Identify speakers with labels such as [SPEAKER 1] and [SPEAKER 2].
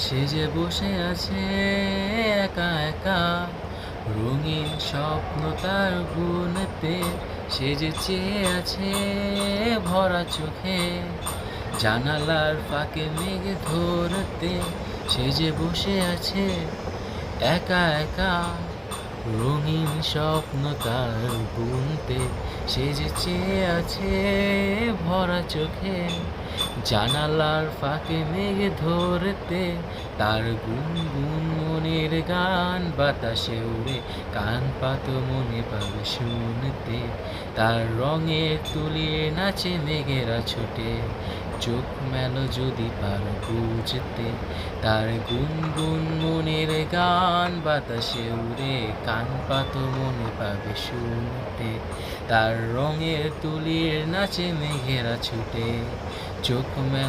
[SPEAKER 1] সে যে বসে আছে একা একা, রঙিন স্বপ্ন তার বুনতে। সে যে চেয়ে আছে ভরা চোখে, জানালার ফাঁকে মেঘ ধরতে। সে যে বসে আছে একা একা, রঙিন স্বপ্ন তার বুনতে। সে যে চেয়ে আছে ভরা চোখে, জানালার ফাঁকে মেঘ ধরতে। তার গুনগুন মনের গান বাতাসে উড়ে, কান পাত মনে পাবে শুনতে। তার রঙের তুলিয়ে নাচে মেঘেরা ছুটে, চোখ মেলো যদি পারো বুঝতে। তার গুনগুন মনের গান বাতাসে উড়ে, কান পাত মনে পাবে শুনতে। তার রঙের তুলির নাচে মেঘেরা ছুটে, চোখ